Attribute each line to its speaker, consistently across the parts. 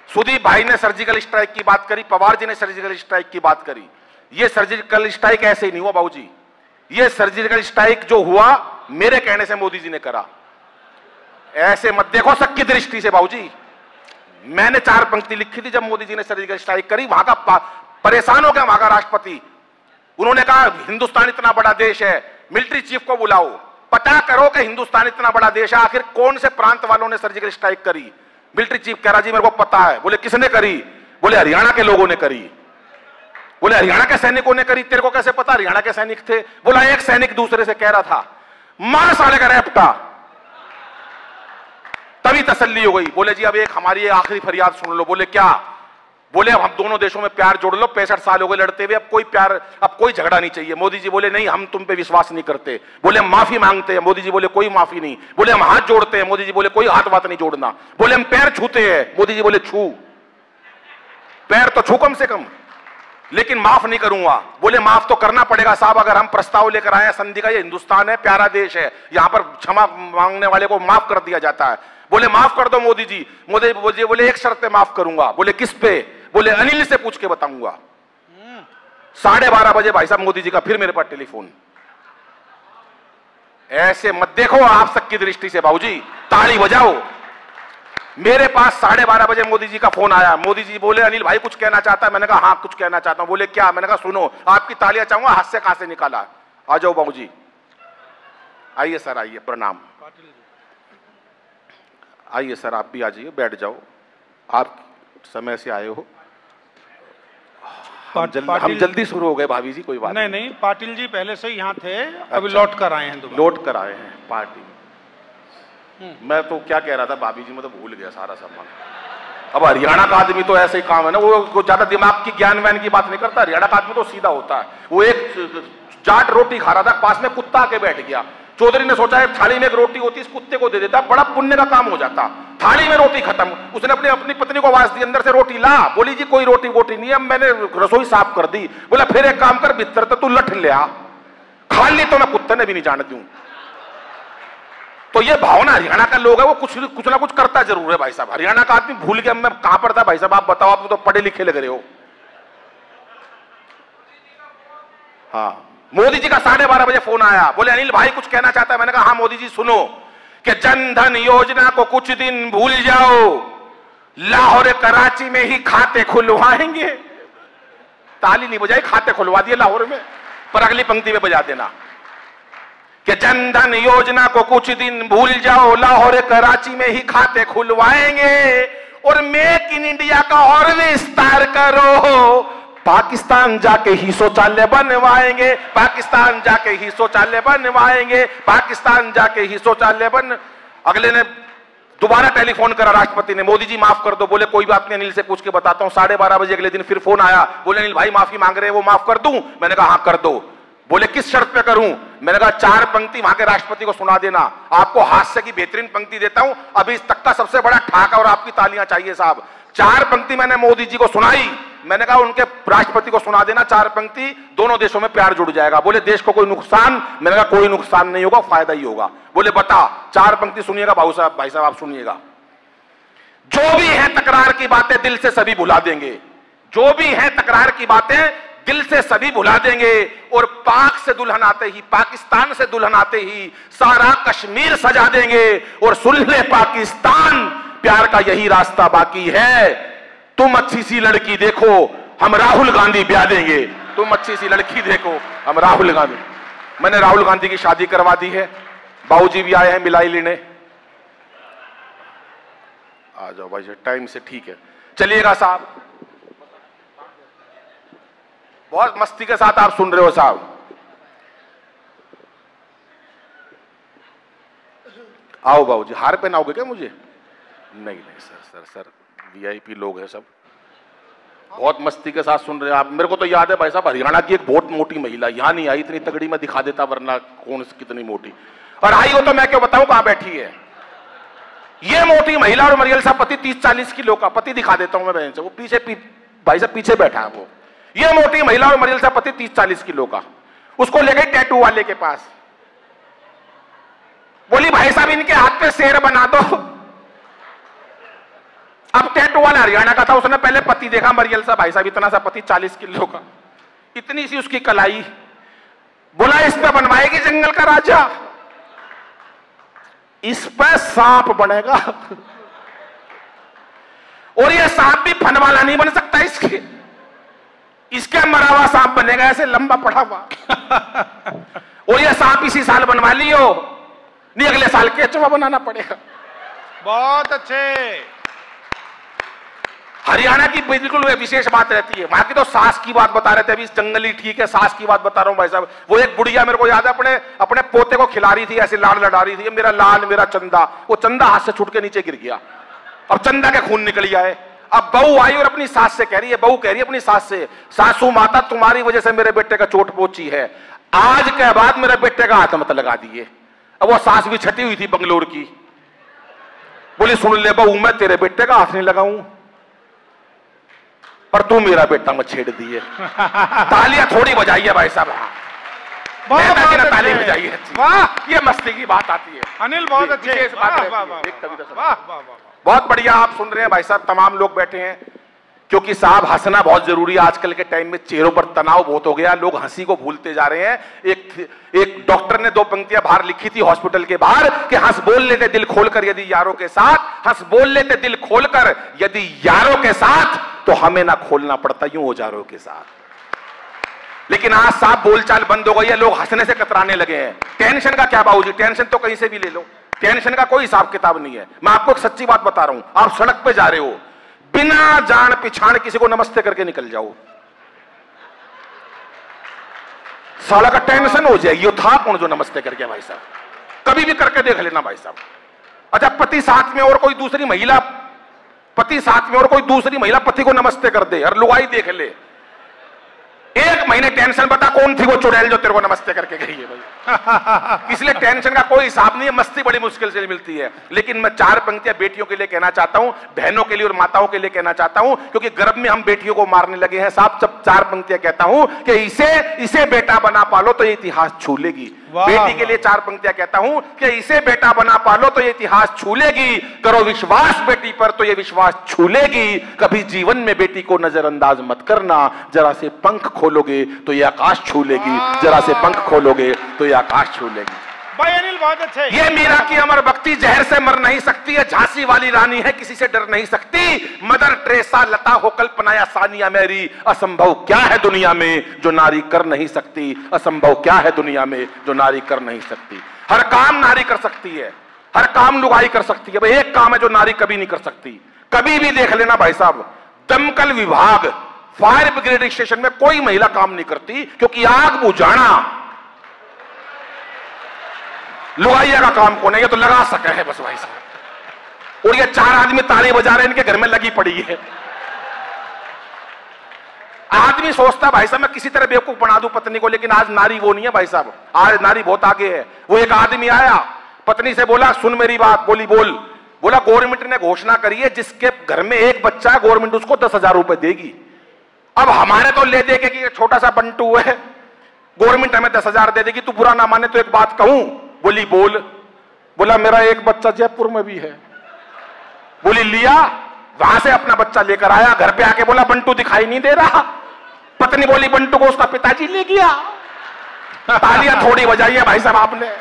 Speaker 1: सुदीप भाई ने surgical strike की बात करी, पवार जी ने सर्जिकल स्ट्राइक की बात करी। ये सर्जिकल स्ट्राइक ऐसे ही नहीं हुआ बाबूजी, ये सर्जिकल स्ट्राइक जो हुआ मेरे कहने से मोदी जी ने करा। ऐसे मत देखो सबकी दृष्टि से बाबूजी, मैंने 4 पंक्ति लिखी थी जब मोदी जी ने सर्जिकल स्ट्राइक करी। वहां का परेशान हो गया वहां का राष्ट्रपति, उन्होंने कहा हिंदुस्तान इतना बड़ा देश है, मिलिट्री चीफ को बुलाओ, पता करो कि हिंदुस्तान इतना बड़ा देश है, आखिर कौन से प्रांत वालों ने सर्जिकल स्ट्राइक करी। मिलिट्री चीफ कह रहा जी मेरे को पता है। बोले किसने करी? बोले हरियाणा के लोगों ने करी। बोले हरियाणा के सैनिकों ने करी, तेरे को कैसे पता हरियाणा के सैनिक थे? बोला एक सैनिक दूसरे से कह रहा था, मार साले का रैपटा। तभी तसल्ली हो गई। बोले जी अब एक हमारी आखिरी फरियाद सुन लो। बोले क्या? बोले अब हम दोनों देशों में प्यार जोड़ लो, 65 साल हो गए लड़ते हुए, अब कोई प्यार, अब कोई झगड़ा नहीं चाहिए। मोदी जी बोले नहीं हम तुम पे विश्वास नहीं करते। बोले हम माफी मांगते हैं। मोदी जी बोले कोई माफी नहीं। बोले हम हाथ जोड़ते हैं। मोदी जी बोले कोई हाथ बात नहीं जोड़ना। बोले हम पैर छूते हैं। मोदी जी बोले छू, पैर तो छू कम से कम, लेकिन माफ नहीं करूंगा। बोले माफ तो करना पड़ेगा साहब, अगर हम प्रस्ताव लेकर आए संधि का, ये हिंदुस्तान है, प्यारा देश है, यहां पर क्षमा मांगने वाले को माफ कर दिया जाता है। बोले माफ कर दो मोदी जी। मोदी जी बोले एक शर्त पे माफ करूंगा। बोले किस पे? बोले अनिल से पूछ के बताऊंगा। 12:30 बजे भाई साहब मोदी जी का फिर मेरे पास टेलीफोन। ऐसे मत देखो आप सबकी दृष्टि से बाबूजी, ताली बजाओ। मेरे पास 12:30 बजे मोदी जी का फोन आया। मोदी जी बोले अनिल भाई कुछ कहना चाहता है? मैंने कहा हाँ कुछ कहना चाहता हूं। बोले क्या? मैंने कहा सुनो, आपकी तालियां चाहूंगा। हाथ से कहां से निकाला? आ जाओ बाबूजी, आइए सर, आइए, प्रणाम। आइए सर, आप भी आ जाइए, बैठ जाओ, आप समय से आए हो। हम जल्दी शुरू हो गए भाभी जी, कोई बात
Speaker 2: नहीं। नहीं, पाटिल जी पहले से यहाँ थे, अभी लौट कर आए हैं।
Speaker 1: लौट कर आए हैं पार्टी। मैं तो क्या कह रहा था भाभी जी, मैं तो भूल गया सारा सामान। अब हरियाणा का आदमी तो ऐसे ही काम है ना, वो ज्यादा दिमाग की ज्ञान वैन की बात नहीं करता। हरियाणा का आदमी तो सीधा होता है। वो एक चाट रोटी खा रहा था, पास में कुत्ता आके बैठ गया। चौधरी ने सोचा है थाली में एक रोटी होती, इस कुत्ते को दे देता, बड़ा पुण्य का काम हो जाता। थाली में रोटी खत्म। उसने अपनी पत्नी को आवाज दी, अंदर से रोटी ला। बोली जी कोई रोटी वोटी नहीं है, मैंने रसोई साफ कर दी। बोला फिर एक काम कर, बिस्तर तो तू लठ ले आ, खा ली तो मैं कुत्ते ने भी नहीं जाने दूं। तो ये भावना हरियाणा का लोग है, वो कुछ ना कुछ करता जरूर है भाई साहब। हरियाणा का आदमी भूल गया मैं कहां पर था भाई साहब, आप बताओ, आप तो पढ़े लिखे लग रहे हो। हाँ, मोदी जी का 12:30 बजे फोन आया। बोले अनिल भाई कुछ कहना चाहता है? मैंने कहा हाँ मोदी जी सुनो, कि जन धन योजना को कुछ दिन भूल जाओ, लाहौर कराची में ही खाते खुलवाएंगे। ताली नहीं बजाई, खाते खुलवा दिए लाहौर में। पर अगली पंक्ति में बजा देना कि जन धन योजना को कुछ दिन भूल जाओ, लाहौर कराची में ही खाते खुलवाएंगे, और मेक इन इंडिया का और विस्तार करो, पाकिस्तान जाके ही शौचालय बनवाएंगे, पाकिस्तान जाके ही शौचालय बनवाएंगे, पाकिस्तान जाके ही शौचालय बन। अगले ने दोबारा टेलीफोन करा राष्ट्रपति ने, मोदी जी माफ कर दो। बोले कोई बात नहीं, अनिल से पूछ के बताता हूं। 12:30 बजे अगले दिन फिर फोन आया। बोले अनिल भाई माफी मांग रहे हैं, वो माफ कर दूं? मैंने कहा हाँ कर दो। बोले किस शर्त पे करूं? मैंने कहा 4 पंक्ति वहां के राष्ट्रपति को सुना देना। आपको हास्य की बेहतरीन पंक्ति देता हूं, अभी इस तक का सबसे बड़ा ठाका, और आपकी तालियां चाहिए साहब। 4 पंक्ति मैंने मोदी जी को सुनाई। मैंने कहा उनके राष्ट्रपति को सुना देना 4 पंक्ति, दोनों देशों में प्यार जुड़ जाएगा। बोले देश को कोई नुकसान? मैंने कहा कोई नुकसान नहीं होगा, फायदा ही होगा। बोले बता। 4 पंक्ति सुनिएगा भाई साहब आप सुनिएगा। जो भी है तकरार की बातें दिल से सभी भुला देंगे, जो भी है तकरार की बातें दिल से सभी भुला देंगे, और पाक से दुल्हन आते ही, पाकिस्तान से दुल्हन आते ही सारा कश्मीर सजा देंगे, और सुलह पाकिस्तान, प्यार का यही रास्ता बाकी है। तुम अच्छी सी लड़की देखो, हम राहुल गांधी ब्याह देंगे। तुम अच्छी सी लड़की देखो, हम राहुल गांधी। मैंने राहुल गांधी की शादी करवा दी है, बाबूजी भी आए हैं मिलाई लेने। आ जाओ भाई टाइम से, ठीक है चलिएगा साहब। बहुत मस्ती के साथ आप सुन रहे हो साहब। आओ बाबूजी, हार पहनाओगे क्या मुझे? नहीं सर वीआईपी लोग हैं सब, बहुत मस्ती के साथ सुन रहे हैं आप। मेरे को तो याद है भाई साहब, हरियाणा की एक बहुत मोटी महिला यहां नहीं आई, इतनी तगड़ी मैं दिखा देता, वरना कौन कितनी मोटी, और आई हो तो मैं क्यों बताऊं कहां बैठी है ये मोटी महिला। और मरियल साहब पति 30-40 किलो का, पति दिखा देता हूं मैं बहन से, वो पीछे भाई साहब पीछे बैठा है वो। ये मोटी महिला और मरियल साहब पति 30-40 किलो का, उसको ले गई टैटू वाले के पास। बोली भाई साहब इनके हाथ पे शेर बना दो। अब टैटू वाला हरियाणा का था, उसने पहले पति देखा मरियल सा, भाई साहब इतना सा पति 40 किलो का, इतनी सी उसकी कलाई, बोला इस पे बनवाएगी जंगल का राजा, इस पे सांप बनेगा। और ये सांप भी फन वाला नहीं बन सकता, इसके मरा हुआ सांप बनेगा ऐसे लंबा पड़ा हुआ। और ये सांप इसी साल बनवा लियो, नहीं अगले साल केचुआ बनाना पड़ेगा।
Speaker 2: बहुत अच्छे।
Speaker 1: हरियाणा की बिल्कुल विशेष बात रहती है, वहां की तो सास की बात बता रहे थे अभी, जंगली ठीक है, सास की बात बता रहा हूं भाई साहब। वो एक बुढ़िया मेरे को याद है, अपने पोते को खिला रही थी, ऐसे लाड़ लड़ा रही थी, मेरा लाल मेरा चंदा, वो चंदा हाथ से छूट के नीचे गिर गया, अब चंदा के खून निकल आए। अब बहू आई और अपनी सास से कह रही है, बहू कह रही है अपनी सास से, सासू माता तुम्हारी वजह से मेरे बेटे का चोट पहुंची है, आज के बाद मेरे बेटे का हाथ मत लगा दिए। अब वो सास भी छठी हुई थी बंगलोर की, बोली सुन ले बहू, मैं तेरे बेटे का हाथ नहीं लगाऊं, पर तू मेरा बेटा मत छेड़ दिए। तालियां थोड़ी बजाइए भाई साहब, ताली बजाइए, वाह, ये मस्ती की बात आती है।
Speaker 2: अनिल बहुत अच्छे,
Speaker 1: बहुत बढ़िया। आप सुन रहे हैं भाई साहब, तमाम लोग बैठे हैं, क्योंकि साहब हंसना बहुत जरूरी है। आजकल के टाइम में चेहरों पर तनाव बहुत हो गया, लोग हंसी को भूलते जा रहे हैं। एक डॉक्टर ने 2 पंक्तियां बाहर लिखी थी हॉस्पिटल के बाहर कि हंस बोल लेते दिल खोलकर यदि यारों के साथ, हंस बोल लेते दिल खोलकर यदि यारों के साथ, तो हमें ना खोलना पड़ता यूं औजारों के साथ। लेकिन आज साहब बोलचाल बंद हो गई है, लोग हंसने से कतराने लगे हैं। टेंशन का क्या बाबूजी, टेंशन तो कहीं से भी ले लो, टेंशन का कोई हिसाब किताब नहीं है। मैं आपको एक सच्ची बात बता रहा हूं, आप सड़क पे जा रहे हो, बिना जान पिछाड़ किसी को नमस्ते करके निकल जाओ, साला का टेंशन हो जाएगी। ये था कौन जो नमस्ते करके, भाई साहब कभी भी करके देख लेना भाई साहब। अच्छा, पति साथ में और कोई दूसरी महिला, पति साथ में और कोई दूसरी महिला पति को नमस्ते कर दे, और लुगाई देख ले, 1 महीने टेंशन बता कौन थी वो चुड़ैल जो तेरे को नमस्ते करके गई है भाई। इसलिए टेंशन का कोई हिसाब नहीं है, मस्ती बड़ी मुश्किल से मिलती है। लेकिन मैं 4 पंक्तियां बेटियों के लिए कहना चाहता हूं, बहनों के लिए और माताओं के लिए कहना चाहता हूं, क्योंकि गर्भ में हम बेटियों को मारने लगे हैं साहब। जब 4 पंक्तियां कहता हूं कि इसे बेटा बना पालो तो ये इतिहास छू लेगी। बेटी के लिए 4 पंक्तियां कहता हूं कि इसे बेटा बना पालो तो ये इतिहास छू लेगी, करो विश्वास बेटी पर तो ये विश्वास छू लेगी, कभी जीवन में बेटी को नजरअंदाज मत करना, जरा से पंख खोलोगे तो ये आकाश छू लेगी, जरा से पंख खोलोगे तो ये आकाश छू लेगी।
Speaker 2: भाई अनिल बहुत अच्छे।
Speaker 1: ये मीरा की अमर भक्ति जहर से मर नहीं सकती है, झांसी वाली रानी है किसी से डर नहीं सकती, मदर टेरेसा लता हो कल्पना या सानिया मेरी, असंभव क्या है दुनिया में जो नारी कर नहीं सकती, असंभव क्या है दुनिया में जो नारी कर नहीं सकती। हर काम नारी कर सकती है, हर काम लुगाई कर सकती है, भाई एक काम है जो नारी कभी नहीं कर सकती। कभी भी देख लेना भाई साहब, दमकल विभाग, फायर ब्रिगेड स्टेशन में कोई महिला काम नहीं करती, क्योंकि आग बुझाना लुगाइया का काम कौन है, ये तो लगा सके है बस भाई साहब। और ये 4 आदमी ताली बजा रहे हैं, इनके घर में लगी पड़ी है। आदमी सोचता भाई साहब मैं किसी तरह बेवकूफ बना दूं पत्नी को, लेकिन आज नारी वो नहीं है भाई साहब, आज नारी बहुत आगे है। वो एक आदमी आया, पत्नी से बोला सुन मेरी बात, बोली बोल। बोला गवर्नमेंट ने घोषणा करी है जिसके घर में एक बच्चा है गवर्नमेंट उसको 10,000 रुपए देगी। अब हमारे तो ले दे के कि छोटा सा बंटू है, गवर्नमेंट हमें 10,000 दे देगी, तू बुरा ना माने तो एक बात कहूं। बोली बोल। बोला मेरा एक बच्चा जयपुर में भी है। बोली लिया, वहां से अपना बच्चा लेकर आया, घर पे आके बोला बंटू दिखाई नहीं दे रहा। पत्नी बोली बंटू को उसका पिताजी ले गया। तालियां थोड़ी बजाइए भाई साहब आपने।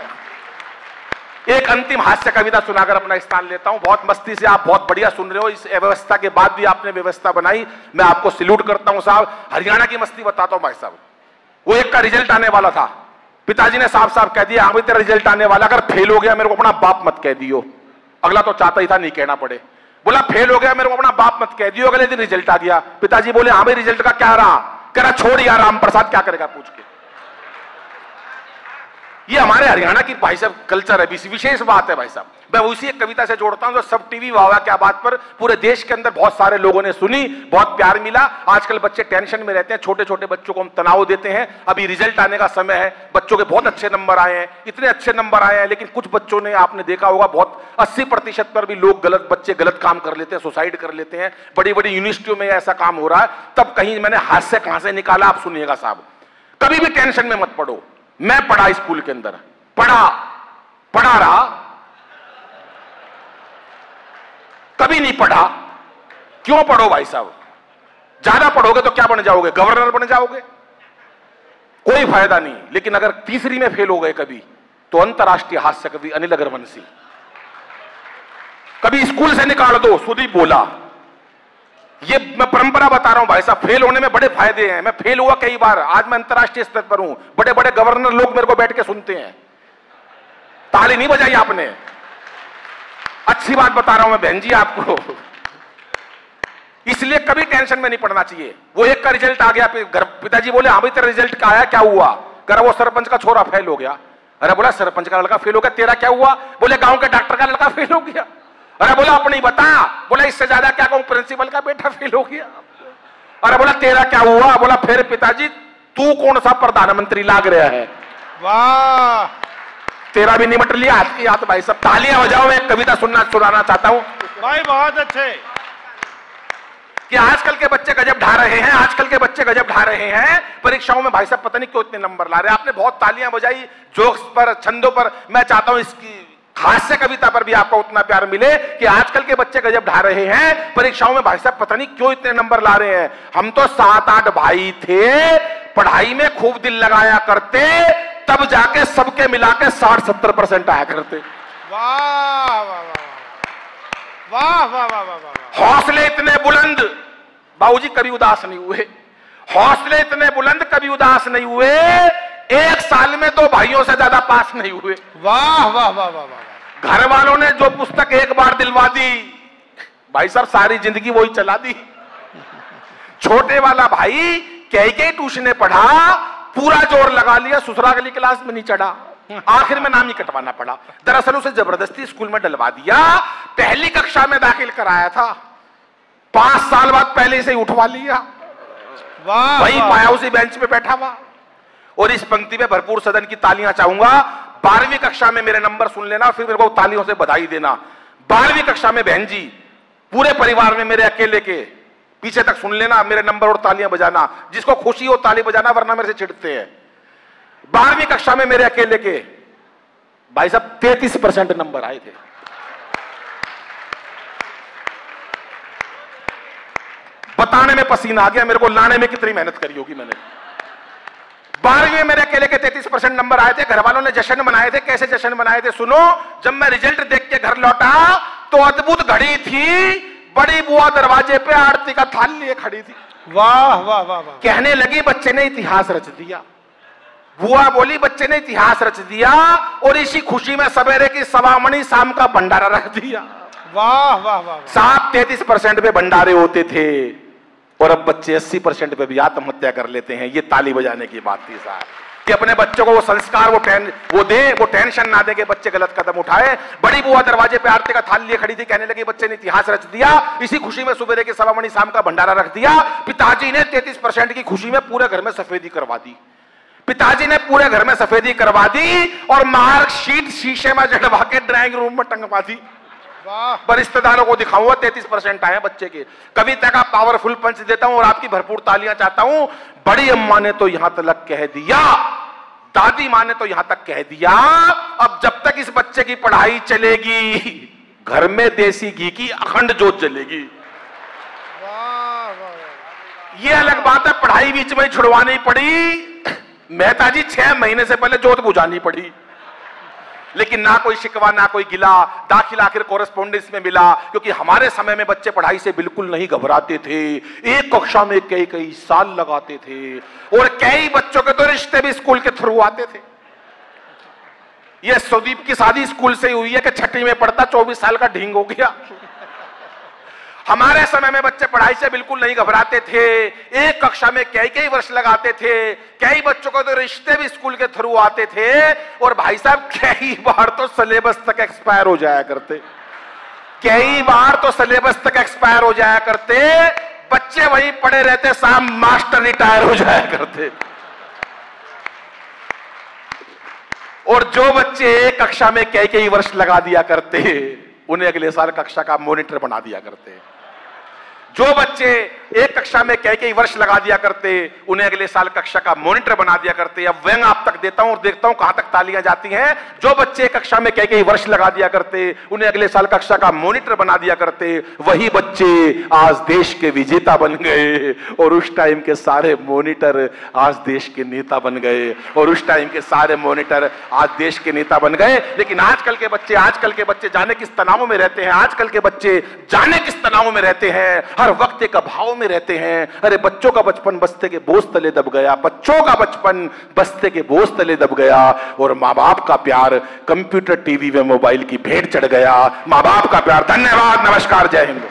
Speaker 1: एक अंतिम हास्य कविता सुनाकर अपना स्थान लेता हूं। बहुत मस्ती से आप बहुत बढ़िया सुन रहे हो, इस व्यवस्था के बाद भी आपने व्यवस्था बनाई, मैं आपको सैल्यूट करता हूं साहब। हरियाणा की मस्ती बताता हूं भाई साहब। वो एक का रिजल्ट आने वाला था, पिताजी ने साफ साफ कह दिया हाँ भाई तेरा रिजल्ट आने वाला, अगर फेल हो गया मेरे को अपना बाप मत कह दियो। अगला तो चाहता ही था नहीं कहना पड़े। बोला फेल हो गया मेरे को अपना बाप मत कह दियो। अगले दिन रिजल्ट आ गया, पिताजी बोले हाँ भाई रिजल्ट का क्या रहा? कह रहा छोड़ यार राम प्रसाद क्या करेगा पूछ के। ये हमारे हरियाणा की भाई साहब कल्चर है, विशेष बात है भाई साहब। मैं उसी एक कविता से जोड़ता हूं जो सब टीवी वाह क्या बात पर पूरे देश के अंदर बहुत सारे लोगों ने सुनी, बहुत प्यार मिला। आजकल बच्चे टेंशन में रहते हैं, छोटे छोटे बच्चों को हम तनाव देते हैं। अभी रिजल्ट आने का समय है, बच्चों के बहुत अच्छे नंबर आए हैं, इतने अच्छे नंबर आए हैं, लेकिन कुछ बच्चों ने आपने देखा होगा बहुत 80% पर भी लोग बच्चे गलत काम कर लेते हैं, सुसाइड कर लेते हैं। बड़ी बड़ी यूनिवर्सिटियों में ऐसा काम हो रहा है। तब कहीं मैंने हास्य कहां से निकाला आप सुनिएगा साहब। कभी भी टेंशन में मत पड़ो। मैं पढ़ा स्कूल के अंदर, पढ़ा रहा, कभी नहीं पढ़ा, क्यों पढ़ो भाई साहब? ज्यादा पढ़ोगे तो क्या बन जाओगे? गवर्नर बन जाओगे, कोई फायदा नहीं। लेकिन अगर तीसरी में फेल हो गए कभी, तो अंतरराष्ट्रीय हास्य कवि अनिल अग्रवंशी कभी स्कूल से निकाल दो, सुदीप बोला। ये मैं परंपरा बता रहा हूं भाई साहब, फेल होने में बड़े फायदे हैं। मैं फेल हुआ कई बार, आज मैं अंतरराष्ट्रीय स्तर पर हूं, बड़े बड़े गवर्नर लोग मेरे को बैठ के सुनते हैं। ताली नहीं बजाई आपने, अच्छी बात बता रहा हूं मैं बहन जी आपको। इसलिए कभी टेंशन में नहीं पड़ना चाहिए। वो एक का रिजल्ट आ गया, पिताजी बोले हाँ भाई तेरा रिजल्ट क्या आया, क्या हुआ? कह वो सरपंच का छोरा फेल हो गया। अरे बोला सरपंच का लड़का फेल हो गया, तेरा क्या हुआ? बोले गांव के डॉक्टर का लड़का फेल हो गया। अरे बोला अपनी बता। बोला इससे ज्यादा क्या कहूं, प्रिंसिपल का बेटा फेल हो गया। अरे बोला तेरा क्या हुआ? बोला फिर पिताजी तू कौन सा प्रधानमंत्री लाग रहा है?
Speaker 2: वाह,
Speaker 1: तेरा भी निमट लिया। हाथ की हाथ भाई सब तालियां बजाओ। मैं कविता सुनाना चाहता हूं
Speaker 2: भाई, बहुत अच्छे।
Speaker 1: कि आजकल के बच्चे गजब ढा रहे हैं, आजकल के बच्चे गजब ढा रहे हैं परीक्षाओं में। भाई साहब पता नहीं क्यों इतने नंबर ला रहे हैं। आपने बहुत तालियां बजाई जोक्स पर, छंदों पर। मैं चाहता हूं इसकी हास्य कविता पर भी आपको उतना प्यार मिले कि आजकल के बच्चे गजब ढा रहे हैं परीक्षाओं में। भाई साहब पता नहीं क्यों इतने नंबर ला रहे हैं। हम तो 7-8 भाई थे, पढ़ाई में खूब दिल लगाया करते, तब जाके सबके मिला के 60-70% आया करते।
Speaker 2: वाह वाह वाह वाह वाह वाह वाह।
Speaker 1: हौसले इतने बुलंद, बाबूजी कभी उदास नहीं हुए। हौसले इतने बुलंद, कभी उदास नहीं हुए। एक साल में 2 भाइयों से ज्यादा पास नहीं हुए।
Speaker 2: वाह वाह वाह वाह वाह।
Speaker 1: घर वालों ने जो पुस्तक एक बार दिलवा दी, भाई साहब सारी जिंदगी वही चला दी। छोटे वाला भाई कई ट्यूशन पढ़ा, पूरा जोर लगा लिया, ससुराल अगली क्लास में नहीं चढ़ा, आखिर में नाम ही कटवाना पड़ा। दरअसल उसे जबरदस्ती स्कूल में डलवा दिया। पहली कक्षा में दाखिल कराया था, 5 साल बाद पहले से ही उठवा लिया।
Speaker 2: वाह,
Speaker 1: वही पाया उसी बेंच पे बैठा हुआ। और इस पंक्ति में भरपूर सदन की तालियां चाहूंगा। 12वीं कक्षा में मेरे नंबर सुन लेना, फिर मेरे को तालियों से बधाई देना। 12वीं कक्षा में बहन जी, पूरे परिवार में मेरे अकेले के पीछे तक सुन लेना मेरे नंबर और तालियां बजाना। जिसको खुशी हो ताली बजाना, वरना मेरे से चिढ़ते हैं। 12वीं कक्षा में मेरे अकेले के भाई साहब 33% नंबर आए थे। बताने में पसीना आ गया मेरे को, लाने में कितनी मेहनत करी होगी मैंने। 12वीं में मेरे अकेले के 33% नंबर आए थे। घर वालों ने जश्न मनाए थे। कैसे जश्न मनाए थे सुनो। जब मैं रिजल्ट देख के घर लौटा तो अद्भुत घड़ी थी। बड़ी बुआ दरवाजे पे आरती का थाल लिए खड़ी थी।
Speaker 2: वाह वाह वाह वाह।
Speaker 1: कहने लगी बच्चे ने इतिहास रच दिया। बुआ बोली बच्चे ने इतिहास रच दिया, और इसी खुशी में सवेरे की सवामणी शाम का भंडारा रख दिया।
Speaker 2: वाह वाह वाह।
Speaker 1: साहब 33% पे भंडारे होते थे, और अब बच्चे 80% पे भी आत्महत्या कर लेते हैं। ये ताली बजाने की बात थी साहब, कि अपने बच्चों को वो संस्कार वो दे, वो टेंशन ना दे कि बच्चे गलत कदम उठाए। बड़ी बुआ दरवाजे पे आरती का थाल लिए खड़ी थी। कहने लगी बच्चे ने इतिहास रच दिया, इसी खुशी में सुबह के सवामणी शाम का भंडारा रख दिया। पिताजी ने 33% की खुशी में पूरे घर में सफेदी करवा दी। पिताजी ने पूरे घर में सफेदी करवा दी, और मार्कशीट शीशे में जड़वा के ड्राइंग रूम में टंगवा दी। पर रिश्तेदारों को दिखाऊंगा 33% आए बच्चे के। कविता का पावरफुल पंच देता हूं और आपकी भरपूर तालियां चाहता हूं। बड़ी अम्मा ने तो यहां तक कह दिया, दादी माँ ने तो यहां तक कह दिया, अब जब तक इस बच्चे की पढ़ाई चलेगी, घर में देसी घी की अखंड जोत जलेगी। ये अलग बात है, पढ़ाई बीच में छुड़वानी पड़ी, मेहता जी 6 महीने से पहले जोत बुझानी पड़ी। लेकिन ना कोई शिकवा ना कोई गिला, दाखिला आखिर कोरेस्पोंडेंस में मिला, क्योंकि हमारे समय में बच्चे पढ़ाई से बिल्कुल नहीं घबराते थे। एक कक्षा में कई साल लगाते थे, और कई बच्चों के तो रिश्ते भी स्कूल के थ्रू आते थे। ये सुदीप की शादी स्कूल से हुई है कि 6वीं में पढ़ता 24 साल का ढींग हो गया। हमारे समय में बच्चे पढ़ाई से बिल्कुल नहीं घबराते थे, एक कक्षा में कई वर्ष लगाते थे। कई बच्चों को तो रिश्ते भी स्कूल के थ्रू आते थे, और भाई साहब कई बार तो सिलेबस तक एक्सपायर हो जाया करते। कई बार तो सिलेबस तक एक्सपायर हो जाया करते, बच्चे वहीं पड़े रहते, साहब मास्टर रिटायर हो जाया करते। और जो बच्चे एक कक्षा में कई वर्ष लगा दिया करते, उन्हें अगले साल कक्षा का मॉनिटर बना दिया करते। जो बच्चे एक कक्षा में कई वर्ष लगा दिया करते, उन्हें अगले साल कक्षा का मॉनिटर बना दिया करते। अब व्यंग आप तक देता हूं और देखता हूं कहां तक तालियां जाती हैं। जो बच्चे कक्षा में कई वर्ष लगा दिया करते, उन्हें अगले साल कक्षा का मॉनिटर बना दिया करते, वही बच्चे आज देश के विजेता बन गए। और उस टाइम के सारे मॉनिटर आज देश के नेता बन गए, और उस टाइम के सारे मॉनिटर आज देश के नेता बन गए। लेकिन आजकल के बच्चे जाने किस तनाव में रहते हैं, आजकल के बच्चे जाने किस तनाव में रहते हैं, हर वक्त एक अभाव में रहते हैं। अरे बच्चों का बचपन बस्ते के बोझ तले दब गया, बच्चों का बचपन बस्ते के बोझ तले दब गया, और माँ बाप का प्यार कंप्यूटर, टीवी व मोबाइल की भेंट चढ़ गया। माँ बाप का प्यार। धन्यवाद, नमस्कार, जय हिंद।